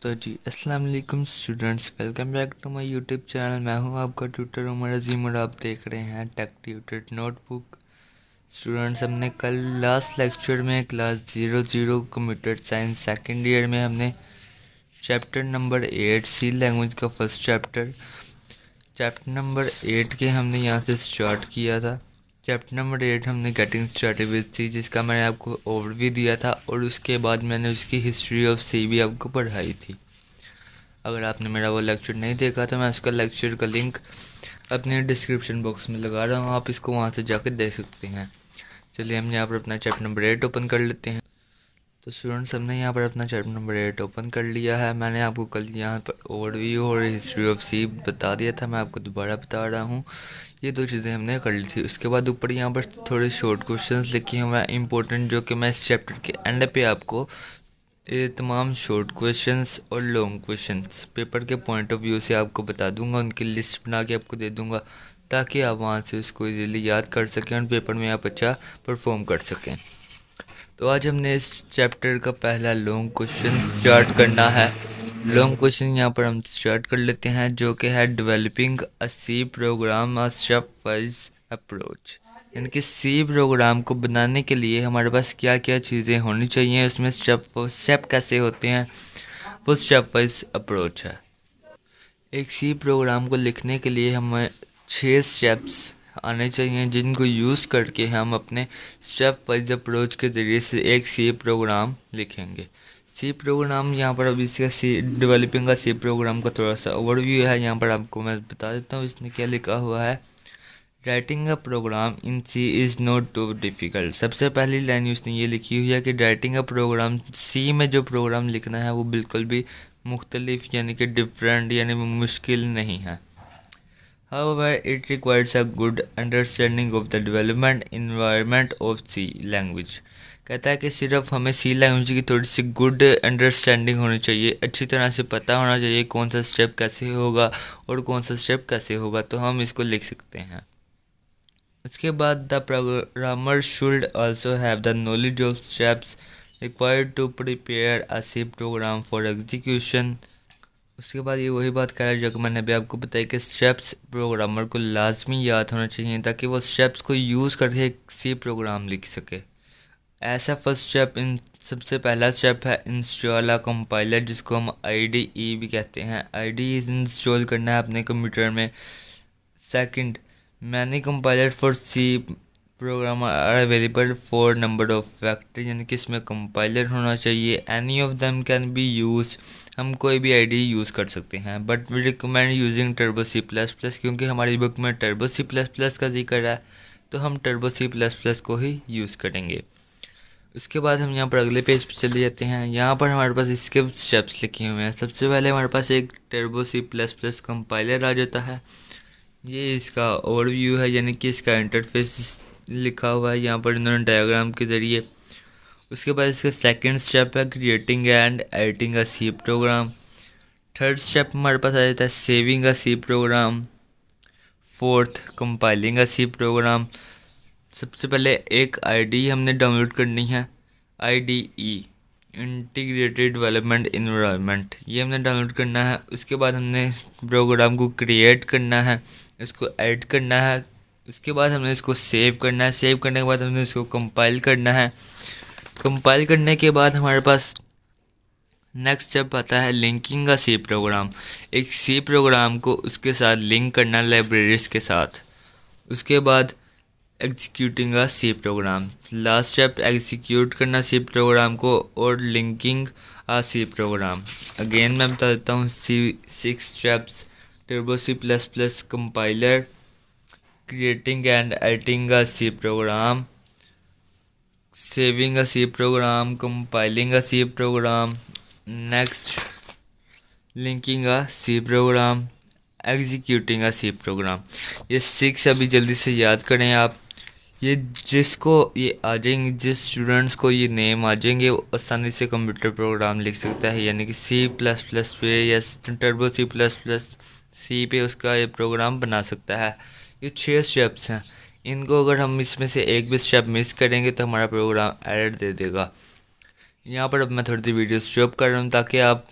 तो जी अस्सलाम वालेकुम students, welcome back to my YouTube channel. मैं हूं आपका ट्यूटर उमर अजीम और आप देख रहे हैं टेक ट्यूटर नोटबुक। स्टूडेंट्स, हमने कल लास्ट लेक्चर में class 00 computer science second year में हमने चैप्टर नंबर 8 सी लैंग्वेज का फर्स्ट चैप्टर नंबर 8 के हमने यहाँ से स्टार्ट किया था। चैप्टर नंबर 8 हमने गेटिंग स्टार्टेड विद सी, जिसका मैंने आपको ओवरव्यू दिया था और उसके बाद मैंने उसकी हिस्ट्री ऑफ सी भी आपको पढ़ाई थी। अगर आपने मेरा वो लेक्चर नहीं देखा तो मैं उसका लेक्चर का लिंक अपने डिस्क्रिप्शन बॉक्स में लगा रहा हूँ, आप इसको वहाँ से जाकर देख सकते हैं। चलिए हम यहाँ पर अपना चैप्टर नंबर 8 ओपन कर लेते हैं। तो स्टूडेंट्स, हमने यहाँ पर अपना चैप्टर नंबर 8 ओपन कर लिया है। मैंने आपको कल यहाँ पर ओवरव्यू और हिस्ट्री ऑफ सी बता दिया था, मैं आपको दोबारा बता रहा हूँ। ये दो चीज़ें हमने कर ली थी। उसके बाद ऊपर यहाँ पर थोड़े शॉर्ट क्वेश्चंस लिखे हुए हैं इंपॉर्टेंट, जो कि मैं इस चैप्टर के एंड पे आपको ये तमाम शॉर्ट क्वेश्चंस और लॉन्ग क्वेश्चंस पेपर के पॉइंट ऑफ व्यू से आपको बता दूंगा, उनकी लिस्ट बना के आपको दे दूंगा ताकि आप वहाँ से उसको इजीली याद कर सकें और पेपर में आप अच्छा परफॉर्म कर सकें। तो आज हमने इस चैप्टर का पहला लॉन्ग क्वेश्चन स्टार्ट करना है। लॉन्ग क्वेश्चन यहाँ पर हम स्टार्ट कर लेते हैं, जो कि है developing a C program a step wise approach. यानी कि सी प्रोग्राम को बनाने के लिए हमारे पास क्या क्या चीज़ें होनी चाहिए, उसमें स्टेप कैसे होते हैं, वो स्टेप वाइज अप्रोच है। एक सी प्रोग्राम को लिखने के लिए हमें 6 स्टेप्स आने चाहिए, जिनको यूज़ करके हम अपने स्टेप वाइज अप्रोच के ज़रिए से एक सी प्रोग्राम लिखेंगे। सी प्रोग्राम यहाँ पर अभी इसका सी डेवलपिंग का सी प्रोग्राम का थोड़ा सा ओवरव्यू है। यहाँ पर आपको मैं बता देता हूँ इसने क्या लिखा हुआ है। Writing a program in C is not too difficult. सबसे पहली लाइन उसने ये लिखी हुई है कि राइटिंग अ प्रोग्राम, सी में जो प्रोग्राम लिखना है वो बिल्कुल भी मुख्तलिफ यानी कि डिफरेंट यानी मुश्किल नहीं है। However, it requires a good understanding of the development environment of C language। कहता है कि सिर्फ हमें सी लैंग्वेज की थोड़ी सी गुड अंडरस्टैंडिंग होनी चाहिए, अच्छी तरह से पता होना चाहिए कौन सा स्टेप कैसे होगा और कौन सा स्टेप कैसे होगा, तो हम इसको लिख सकते हैं। उसके बाद the programmer should also have the knowledge of steps required to prepare a C program for execution. उसके बाद ये वही बात कर रहा है जो कि मैंने अभी आपको बताया कि स्टेप्स प्रोग्रामर को लाजमी याद होना चाहिए ताकि वो स्टेप्स को यूज़ करके एक सी प्रोग्राम लिख सके। ऐसा फर्स्ट स्टेप इन सबसे पहला स्टेप है इंस्टॉल अ कंपाइलर, जिसको हम IDE भी कहते हैं। IDE इंस्टॉल करना है अपने कंप्यूटर में। Second, many compiler for C program are available for number of factor, यानी कि इसमें कंपाइलर होना चाहिए। Any of them can be use, हम कोई भी IDE यूज़ कर सकते हैं, but we recommend using Turbo C plus plus, क्योंकि हमारी बुक में टर्बो सी प्लस प्लस का जिक्र है तो हम टर्बो सी प्लस प्लस को ही यूज़ करेंगे। उसके बाद हम यहाँ पर अगले पेज पे चले जाते हैं। यहाँ पर हमारे पास इसके स्टेप्स लिखे हुए हैं। सबसे पहले हमारे पास एक Turbo C plus plus compiler आ जाता है। ये इसका ओवरव्यू है, यानी कि इसका इंटरफेस लिखा हुआ है यहाँ पर इन्होंने डायग्राम के ज़रिए। उसके बाद इसका सेकंड स्टेप है creating and editing a C program. Third step हमारे पास आ जाता है saving a C program. Fourth, compiling a C program. सबसे पहले एक IDE हमने डाउनलोड करनी है, IDE इंटीग्रेटेड डेवलपमेंट इन्वायरमेंट, ये हमने डाउनलोड करना है। उसके बाद हमने प्रोग्राम को क्रिएट करना है, इसको ऐड करना है। उसके बाद हमने इसको सेव करना है। सेव करने के बाद हमने इसको कंपाइल करना है। कंपाइल करने के बाद हमारे पास नेक्स्ट स्टेप आता है लिंकिंग का सी प्रोग्राम। एक सी प्रोग्राम को उसके साथ लिंक करना लाइब्रेरीज के साथ। उसके बाद executing a C program. Last step execute करना सी प्रोग्राम को और linking a C program. Again मैं बता देता हूँ C 6 steps. Turbo C plus plus compiler, creating and editing a C program, saving a C program, compiling a C program, next linking a C program, executing a C program. ये 6 अभी जल्दी से याद करें आप। ये जिसको ये आ जाएंगे, जिस स्टूडेंट्स को ये नेम आ जाएंगे वो आसानी से कंप्यूटर प्रोग्राम लिख सकता है, यानी कि सी प्लस प्लस पे या टर्बो सी प्लस प्लस सी पे उसका ये प्रोग्राम बना सकता है। ये 6 स्टेप्स हैं। इनको अगर हम इसमें से एक भी स्टेप मिस करेंगे तो हमारा प्रोग्राम एरर दे देगा। यहाँ पर अब मैं थोड़ी सी वीडियो स्टॉप कर रहा हूँ ताकि आप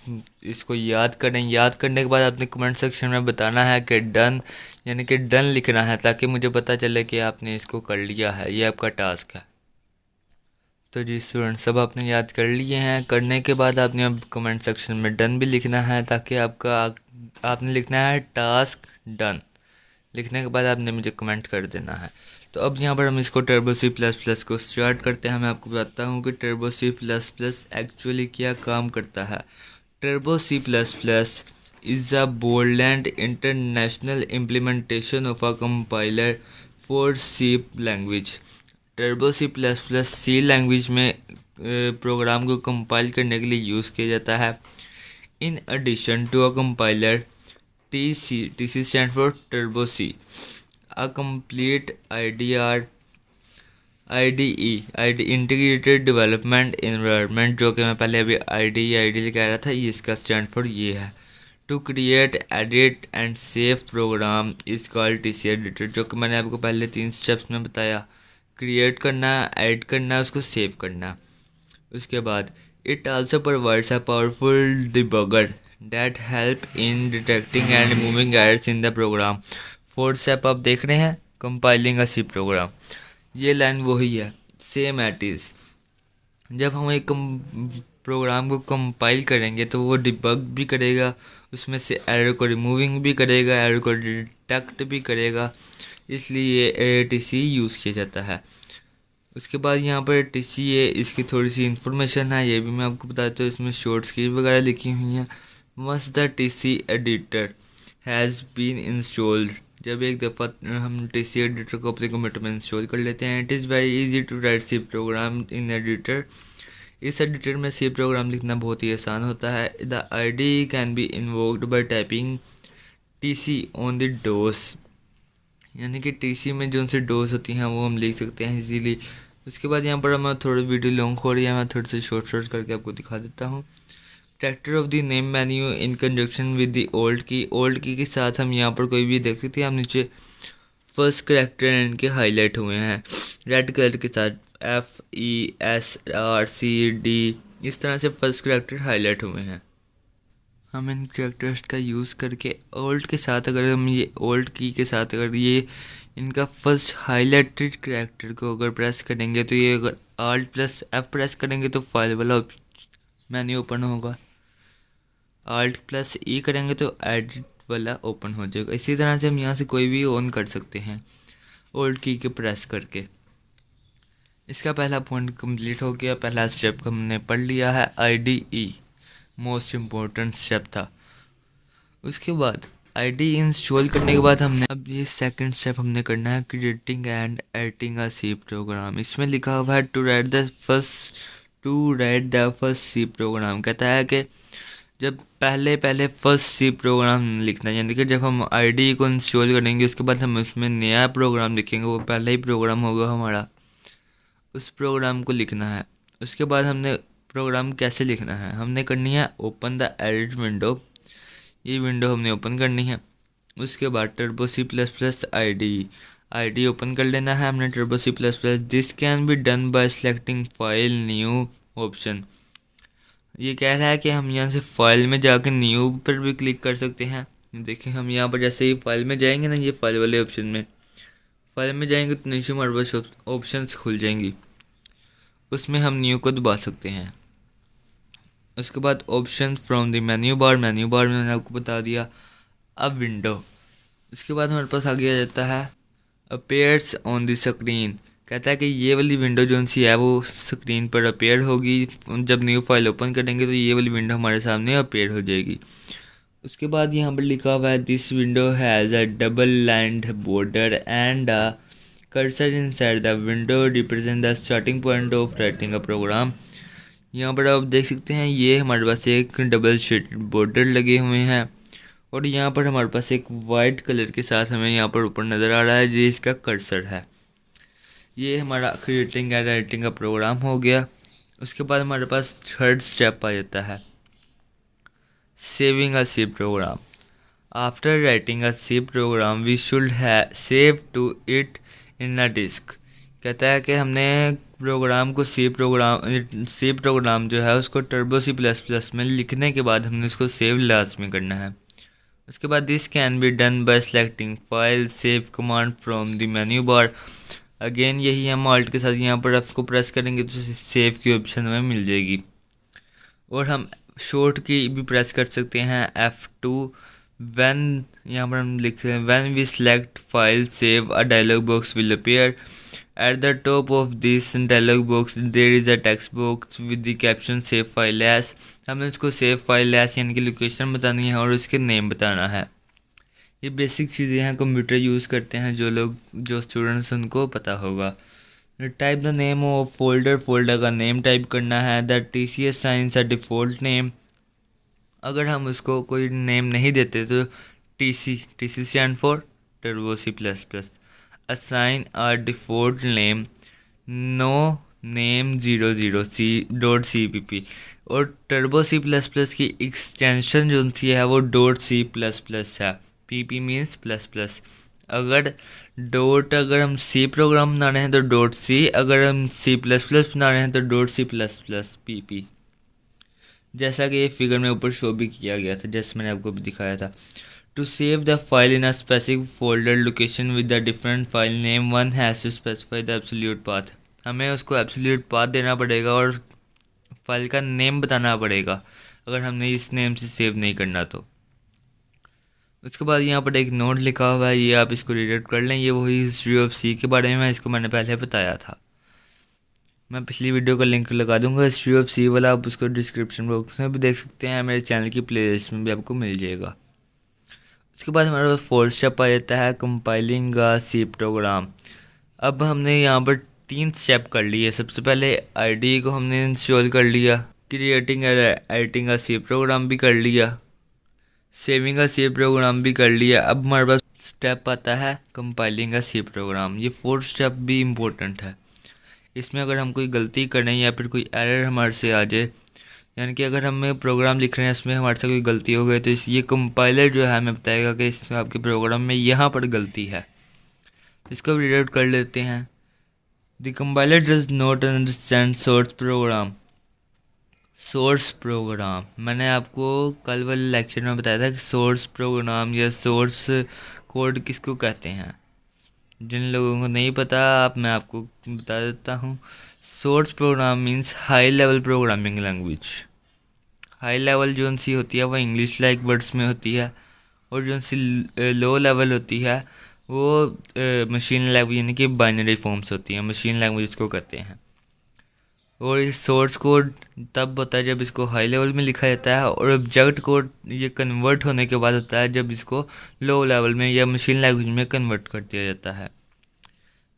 इसको याद करें। याद करने के बाद आपने कमेंट सेक्शन में बताना है कि डन, यानी कि डन लिखना है, ताकि मुझे पता चले कि आपने इसको कर लिया है, ये आपका टास्क है। तो जी स्टूडेंट, सब आपने याद कर लिए हैं। करने के बाद आपने अब कमेंट सेक्शन में डन भी लिखना है, ताकि आपने लिखना है टास्क डन। लिखने के बाद आपने मुझे कमेंट कर देना है। तो अब यहाँ पर हम इसको टर्बो सी प्लस प्लस को स्टार्ट करते हैं। मैं आपको बताता हूँ कि Turbo C plus plus actually क्या काम करता है। Turbo C plus plus is a Borland international implementation of a compiler for C language. Turbo C plus plus C language में प्रोग्राम को कंपाइल करने के लिए यूज़ किया जाता है। In addition to a compiler, TC stand for Turbo C, a complete IDE Integrated Development Environment, जो कि मैं पहले अभी IDE कह रहा था, ये इसका स्टैंड फॉर ये है। To create, edit and save program is called TC editor, जो कि मैंने आपको पहले 3 स्टेप्स में बताया। क्रिएट करना, एड करना, उसको सेव करना। उसके बाद it also provides a powerful debugger that help in detecting and removing errors in the program. Fourth step आप देख रहे हैं, कंपाइलिंग अ सी प्रोग्राम। ये लाइन वही है, सेम एट इज। जब हम एक प्रोग्राम को कंपाइल करेंगे तो वो डिबग भी करेगा, उसमें से एरर को रिमूविंग भी करेगा, एरर को डिटेक्ट भी करेगा, इसलिए ATC यूज़ किया जाता है। उसके बाद यहाँ पर TCA, इसकी थोड़ी सी इन्फॉर्मेशन है, ये भी मैं आपको बताता हूँ। इसमें शॉर्ट की वगैरह लिखी हुई हैं। Once the TC editor has been installed, जब एक दफ़ा हम TC एडिटर को अपने कंप्यूटर में इंस्टॉल कर लेते हैं, it is very easy to write C program in editor. इस एडिटर में सी प्रोग्राम लिखना बहुत ही आसान होता है। The IDE can be invoked by typing TC on the DOS, यानी कि TC में जो उनसे डोज होती हैं वो हम लिख सकते हैं इजीली। उसके बाद यहाँ पर मैं थोड़ी वीडियो लॉन्ग हो रही है, मैं थोड़ी सी शॉर्ट करके आपको दिखा देता हूँ। Tractor of the name menu in conjunction with the old की के साथ हम यहाँ पर कोई भी देख सकते हैं। हम नीचे फर्स्ट करेक्टर इनके हाईलाइट हुए हैं रेड कलर के साथ, FESRCD, इस तरह से फर्स्ट करेक्टर हाईलाइट हुए हैं। हम इन कैरेक्टर्स का यूज़ करके ओल्ड के साथ, अगर हम ये ओल्ड की के साथ अगर ये इनका फर्स्ट हाईलाइटेड कैरेक्टर को अगर प्रेस करेंगे, तो ये अगर Alt+F प्रेस करेंगे तो फाइल वाला मेन्यू ओपन होगा, Alt+E करेंगे तो एडिट वाला ओपन हो जाएगा। इसी तरह से हम यहाँ से कोई भी ऑन कर सकते हैं ओल्ड की के प्रेस करके। इसका पहला पॉइंट कंप्लीट हो गया, पहला स्टेप हमने पढ़ लिया है, IDE मोस्ट इम्पोर्टेंट स्टेप था। उसके बाद IDE इंस्टॉल करने के बाद हमने अब ये सेकंड स्टेप हमने करना है, creating and editing a C program. इसमें लिखा हुआ है to write the first C program. कहता है कि जब पहले फर्स्ट सी प्रोग्राम लिखना है, यानी कि जब हम IDE को इंस्टॉल करेंगे उसके बाद हम उसमें नया प्रोग्राम लिखेंगे, वो पहला ही प्रोग्राम होगा हमारा, उस प्रोग्राम को लिखना है। उसके बाद हमने प्रोग्राम कैसे लिखना है, हमने करनी है ओपन द एडिट विंडो, ये विंडो हमने ओपन करनी है। उसके बाद Turbo C plus plus IDE open कर लेना है हमने, Turbo C plus plus. This can be done by selecting file new option. ये कह रहा है कि हम यहाँ से फाइल में जाकर न्यू पर भी क्लिक कर सकते हैं। देखिए हम यहाँ पर जैसे ही फाइल में जाएंगे ना, ये फाइल वाले ऑप्शन में फाइल में जाएंगे तो नीचे हमारे पास ऑप्शंस खुल जाएंगी, उसमें हम न्यू को दबा सकते हैं। उसके बाद option from the menu bar में मैंने आपको बता दिया। अब विंडो, उसके बाद हमारे पास आगे आ जाता है अपीयर्स ऑन द स्क्रीन। कहता है कि ये वाली विंडो जो सी है वो स्क्रीन पर अपीयर होगी, जब न्यू फाइल ओपन करेंगे तो ये वाली विंडो हमारे सामने अपीयर हो जाएगी। उसके बाद यहाँ पर लिखा हुआ है this window has a double lined border and a cursor inside the window represent the starting point of writing a program. यहाँ पर आप देख सकते हैं ये हमारे पास एक डबल शेडेड बॉर्डर लगे हुए हैं, और यहाँ पर हमारे पास एक वाइट कलर के साथ हमें यहाँ पर ऊपर नज़र आ रहा है जो इसका कर्सर है। ये हमारा क्रिएटिंग एंड एडिटिंग का प्रोग्राम हो गया। उसके बाद हमारे पास थर्ड स्टेप आ जाता है saving a C program. After writing a C program we should save to it in a disk. कहता है कि हमने प्रोग्राम को सी प्रोग्राम जो है उसको टर्बो सी प्लस प्लस में लिखने के बाद हमने उसको सेव लाजमी करना है। उसके बाद this can be done by selecting file save command from the menu bar. Again यही हम ऑल्ट के साथ यहाँ पर एफ को प्रेस करेंगे तो सेव की ऑप्शन हमें मिल जाएगी। और हम शॉर्ट की भी प्रेस कर सकते हैं F2। व्हेन यहाँ पर हम लिख रहे हैं when we select file save a dialog box will appear at the top of this dialog box there is a text box with the caption save file as. हमें उसको सेव फाइल एज यानी कि location बतानी है और उसके name बताना है। ये बेसिक चीज़ें हैं कंप्यूटर यूज़ करते हैं जो स्टूडेंट्स उनको पता होगा। Type the name of folder का नेम टाइप करना है। The TCS assigns a default name. अगर हम उसको कोई नेम नहीं देते तो TC stand for Turbo C plus plus. Assign a default name no name 00C.cpp। और टर्बो सी प्लस प्लस की एक्सटेंशन जो सी है वो .C++ है। PP means plus plus. अगर हम सी प्रोग्राम बना रहे हैं तो .C, अगर हम C++ बना रहे हैं तो .C++ PP। जैसा कि ये फिगर में ऊपर शो भी किया गया था, जैसे मैंने आपको भी दिखाया था। To save the file in a specific folder location with the different file name one has to specify the absolute path. हमें उसको एब्सोल्यूट पाथ देना पड़ेगा और फाइल का नेम बताना पड़ेगा अगर हमने इस नेम से सेव नहीं करना तो। उसके बाद यहाँ पर एक नोट लिखा हुआ है, ये आप इसको रीड कर लें। ये वही हिस्ट्री ऑफ सी के बारे में इसको मैंने पहले बताया था। मैं पिछली वीडियो का लिंक लगा दूंगा हिस्ट्री ऑफ सी वाला, आप उसको डिस्क्रिप्शन बॉक्स में भी देख सकते हैं, मेरे चैनल की प्लेलिस्ट में भी आपको मिल जाएगा। उसके बाद हमारे पास फोर्थ स्टेप आ जाता है कंपाइलिंग का सी प्रोग्राम। अब हमने यहाँ पर 3 स्टेप कर लिए। सबसे पहले IDE को हमने इंस्टॉल कर लिया, क्रिएटिंग एडिटिंग का सी प्रोग्राम भी कर लिया, सेविंग का सी प्रोग्राम भी कर लिया। अब हमारे पास स्टेप आता है कंपाइलिंग का सी प्रोग्राम। ये 4th स्टेप भी इम्पोर्टेंट है। इसमें अगर हम कोई गलती करें या फिर कोई एरर हमारे से आ जाए, यानी कि अगर हमें प्रोग्राम लिख रहे हैं इसमें हमारे से कोई गलती हो गई तो ये कंपाइलर जो है हमें बताएगा कि इस आपके प्रोग्राम में यहाँ पर गलती है। इसको रीड आउट कर लेते हैं। The compiler does not understand source program. मैंने आपको कल वाले लेक्चर में बताया था कि सोर्स प्रोग्राम या सोर्स कोड किसको कहते हैं। जिन लोगों को नहीं पता मैं आपको बता देता हूँ। Source program means high level programming language. High level जो सी होती है वो इंग्लिश लाइक वर्ड्स में होती है, और जो सी लो लेवल होती है वो मशीन लैंग्वेज यानी कि बाइनरी फॉर्म्स होती हैं, मशीन लैंग्वेज इसको कहते हैं। और ये सोर्स कोड तब होता है जब इसको हाई लेवल में लिखा जाता है, और ऑब्जेक्ट कोड ये कन्वर्ट होने के बाद होता है जब इसको लो लेवल में या मशीन लैंग्वेज में कन्वर्ट कर दिया जाता है।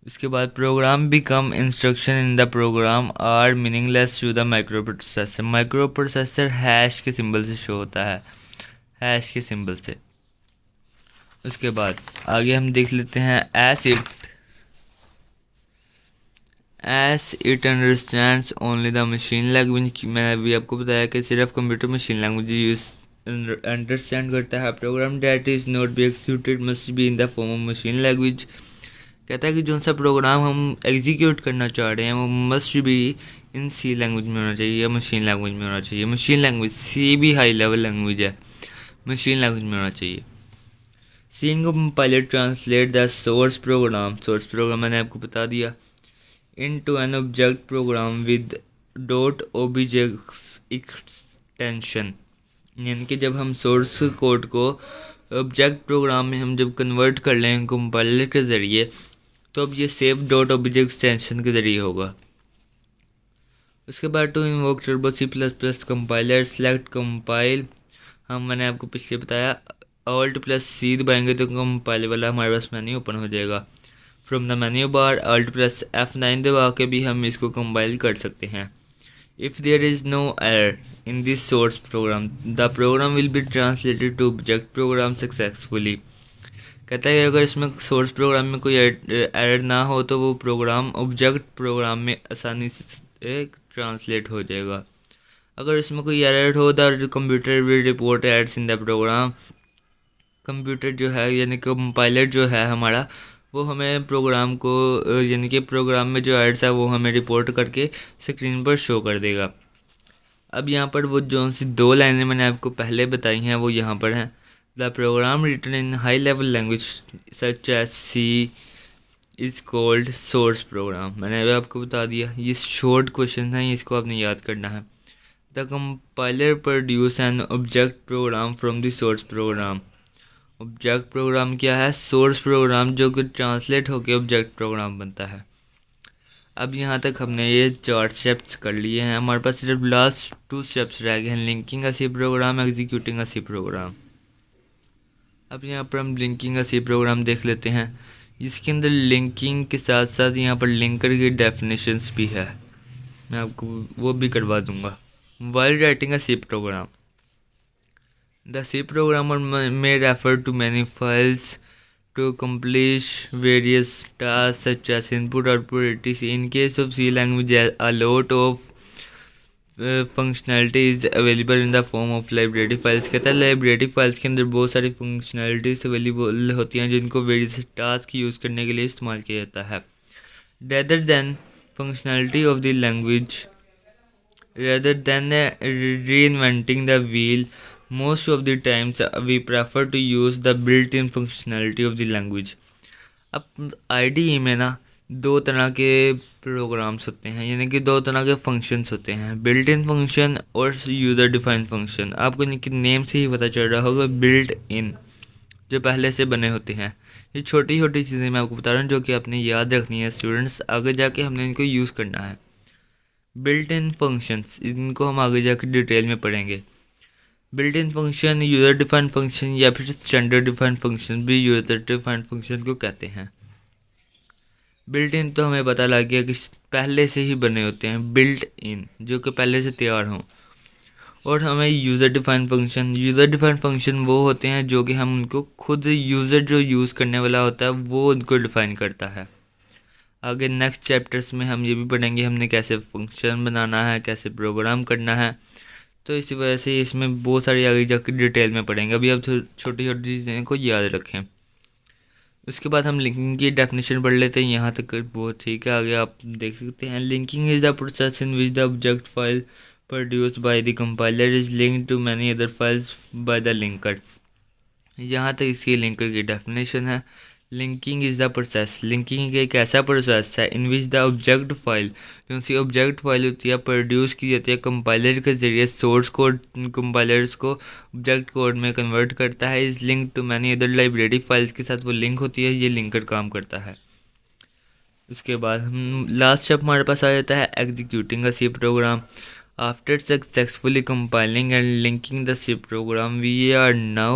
इसके बाद program become instruction in the program are meaningless to the micro processor. Micro processor hash के सिंबल से शो होता है, हैश के सिंबल से। उसके बाद आगे हम देख लेते हैं as it understands only the machine language. मैंने अभी आपको बताया कि सिर्फ computer machine language use understand करता है। Program that is not be executed must be in the form of machine language. कहता है कि जो सा प्रोग्राम हम एग्जीक्यूट करना चाह रहे हैं वो मस्ट भी इन सी लैंग्वेज में होना चाहिए या मशीन लैंग्वेज में होना चाहिए। मशीन लैंग्वेज सी भी हाई लेवल लैंग्वेज है, मशीन लैंग्वेज में होना चाहिए। Seeing compiler translate the source program मैंने आपको बता दिया into an object program with .objx extension. यानी कि जब हम सोर्स कोड को ऑब्जेक्ट प्रोग्राम में हम जब कन्वर्ट कर लें कंपाइलर के ज़रिए, तो अब ये सेव .object एक्सटेंशन के ज़रिए होगा। उसके बाद to invoke Turbo C plus plus compiler select compile. मैंने आपको पिछले बताया Alt+C दबाएंगे तो कंपाइल वाला हमारे पास मेन्यू ओपन हो जाएगा। From the menu bar Alt+F9 दबा के भी हम इसको कंपाइल कर सकते हैं। If there is no error in this source program, the program will be translated to object program successfully। कहता है अगर इसमें सोर्स प्रोग्राम में कोई एरर ना हो तो वो प्रोग्राम ऑब्जेक्ट प्रोग्राम में आसानी से ट्रांसलेट हो जाएगा। अगर इसमें कोई एरर हो the computer will report errors in the program. Computer जो है यानी कंपाइलर जो है हमारा वो हमें प्रोग्राम को यानी कि प्रोग्राम में जो एड्स है वो हमें रिपोर्ट करके स्क्रीन पर शो कर देगा। अब यहाँ पर वो जो सी 2 लाइनें मैंने आपको पहले बताई हैं वो यहाँ पर हैं। The program written in high level language such as C is called source program. मैंने अभी आपको बता दिया, ये शॉर्ट क्वेश्चन है, इसको आपने याद करना है। The compiler produce an object program from the source program. Object program क्या है? सोर्स प्रोग्राम, जो कि ट्रांसलेट होकर ऑब्जेक्ट प्रोग्राम बनता है। अब यहाँ तक हमने ये 4 स्टेप्स कर लिए हैं। हमारे पास सिर्फ लास्ट 2 स्टेप्स रह गए हैं, linking a C program, executing a C programme. अब यहाँ पर हम लिंकिंग अ सी प्रोग्राम देख लेते हैं। इसके अंदर लिंकिंग के साथ साथ यहाँ पर लिंकर की डेफिनेशंस भी है, मैं आपको वो भी करवा दूंगा। While writing a C program, the C programmer may refer to many files to accomplish various tasks such as input, output, etc. In case of C language, a lot of functionality is available in the form of library files। कहता है library files के अंदर बहुत सारी functionalities available होती हैं जिनको various task use करने के लिए इस्तेमाल किया जाता है। rather than functionality of the language, rather than reinventing the wheel, most of the times we prefer to use the built-in functionality of the language। अब IDE में ना 2 तरह के प्रोग्राम्स होते हैं, यानी कि 2 तरह के फंक्शंस होते हैं, बिल्ट इन फंक्शन और यूज़र डिफाइंड फंक्शन। आपको इनके नेम से ही पता चल रहा होगा, बिल्ट इन जो पहले से बने होते हैं। ये छोटी छोटी चीज़ें मैं आपको बता रहा हूँ जो कि आपने याद रखनी है स्टूडेंट्स, आगे जाके हमने इनको यूज़ करना है। बिल्ट इन फंक्शंस, इनको हम आगे जाकर डिटेल में पढ़ेंगे। Built in function, user defined function या फिर स्टैंडर्ड डिफाइंड फंक्शन भी यूज़र डिफाइंड फंक्शन को कहते हैं। बिल्ट इन तो हमें पता लग गया कि पहले से ही बने होते हैं, बिल्ट इन जो कि पहले से तैयार हों। और हमें user defined function, user defined function वो होते हैं जो कि हम उनको खुद यूज़र जो यूज़ करने वाला होता है वो उनको डिफ़ाइन करता है। आगे नेक्स्ट चैप्टर्स में हम ये भी पढ़ेंगे हमने कैसे फंक्शन बनाना है, कैसे प्रोग्राम करना है। तो इसी वजह से इसमें बहुत सारी आगे जाकर डिटेल में पढ़ेंगे। अभी अब छोटी छोटी चीज़ें को याद रखें। उसके बाद हम लिंकिंग की डेफिनेशन पढ़ लेते हैं, यहाँ तक वो ठीक है। आगे आप देख सकते हैं, linking is the process in which the object file produced by the compiler is linked to many other files by the linker। यहाँ तक इसकी लिंकर की डेफिनेशन है। Linking is the process, linking एक ऐसा प्रोसेस है इन विच द ऑब्जेक्ट फाइल, जो सी object file होती है प्रोड्यूस की जाती है कंपाइलर के ज़रिए, सोर्स कोड कंपाइलर्स को ऑब्जेक्ट कोड में कन्वर्ट करता है। Is link to many other library files के साथ वो लिंक होती है, ये लिंकर काम करता है। उसके बाद हम लास्ट स्टेप हमारे पास आ जाता है executing a C program. After successfully compiling and linking the C program, we are now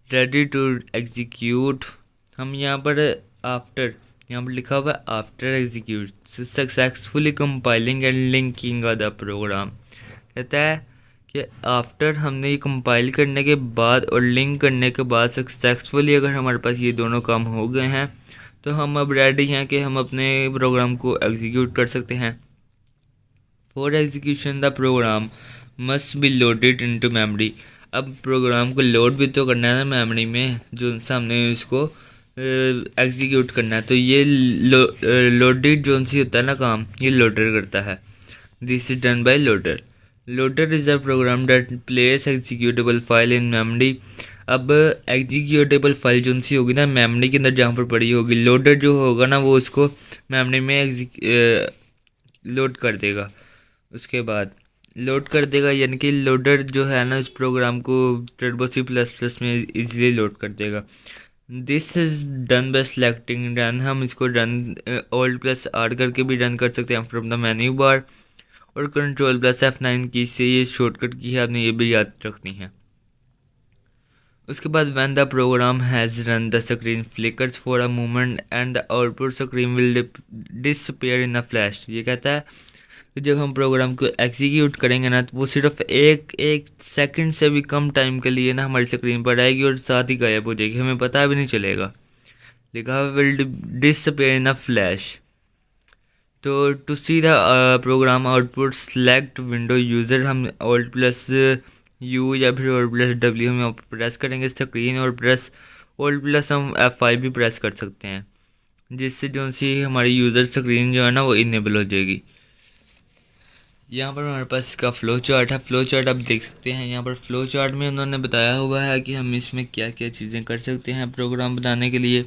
ready to execute। हम यहाँ पर after, यहाँ पर लिखा हुआ है after execute successfully compiling and linking the program। कहता है कि after हमने ये कंपाइल करने के बाद और लिंक करने के बाद सक्सेसफुली अगर हमारे पास ये दोनों काम हो गए हैं तो हम अब रेडी हैं कि हम अपने प्रोग्राम को एग्जीक्यूट कर सकते हैं। For execution the program must be loaded into memory. अब प्रोग्राम को लोड भी तो करना है ना मेमोरी में, जो हमने इसको एग्जीक्यूट करना है। तो ये लोडेड जो सी होता है ना काम, ये लोडर करता है। This is done by loader. Loader is a program that place executable file in memory. अब एग्जीक्यूटेबल फाइल जो सी होगी ना मेमोरी के अंदर जहाँ पर पड़ी होगी, लोडर जो होगा ना वो उसको मेमोरी में लोड कर देगा। उसके बाद लोड कर देगा, यानी कि लोडर जो है ना इस प्रोग्राम को टर्बो C++ में इजीली लोड कर देगा। This is done by selecting run. हम इसको रन Alt+R करके भी रन कर सकते हैं फ्रॉम द मेन्यू बार, और Ctrl+F9 की से ये शॉर्टकट की है, आपने ये भी याद रखनी है। उसके बाद when the program has run the screen flickers for a moment and the output screen will disappear in a flash. ये कहता है कि जब हम प्रोग्राम को एग्जीक्यूट करेंगे ना तो वो सिर्फ एक सेकंड से भी कम टाइम के लिए ना हमारी स्क्रीन पर आएगी और साथ ही गायब हो जाएगी, हमें पता भी नहीं चलेगा। लिखा will disappear in a flash. तो to see the program output select window user, हम Alt+U या फिर Alt+W हम प्रेस करेंगे स्क्रीन, और प्रेस Alt+ हम F5 भी प्रेस कर सकते हैं। जिससे जो सी हमारी यूज़र स्क्रीन जो है ना वो इनेबल हो जाएगी। यहाँ पर हमारे पास इसका फ़्लो चार्ट है। फ़्लो चार्ट आप देख सकते हैं। यहाँ पर फ़्लो चार्ट में उन्होंने बताया हुआ है कि हम इसमें क्या क्या चीज़ें कर सकते हैं प्रोग्राम बनाने के लिए।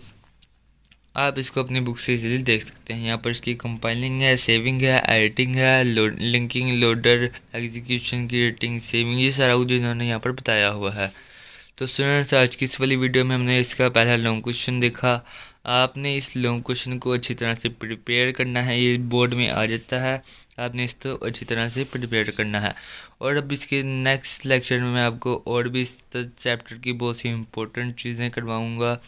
आप इसको अपनी बुक से इजीली देख सकते हैं। यहाँ पर इसकी कंपाइलिंग है, सेविंग है, एडिटिंग है, लिंकिंग, लोडर, एग्जीक्यूशन की रेटिंग, सेविंग, ये सारा कुछ इन्होंने यहाँ पर बताया हुआ है। तो स्टूडेंट्स, आज की इस वाली वीडियो में हमने इसका पहला लॉन्ग क्वेश्चन देखा। आपने इस लॉन्ग क्वेश्चन को अच्छी तरह से प्रिपेयर करना है। ये बोर्ड में आ जाता है, आपने इसको अच्छी तरह से प्रिपेयर करना है। और अब इसके नेक्स्ट लेक्चर में मैं आपको और भी इस चैप्टर की बहुत सी इंपॉर्टेंट चीज़ें करवाऊँगा।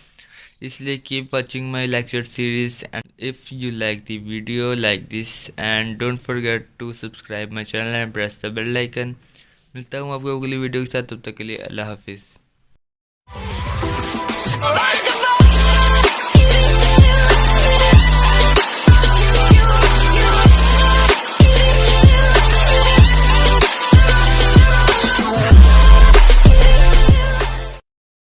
इसलिए keep watching my lecture series and if you like the video like this and don't forget to subscribe my channel and press the bell icon. मिलता हूँ आपको अगली वीडियो के साथ, तब तक के लिए अल्लाह हाफिज़।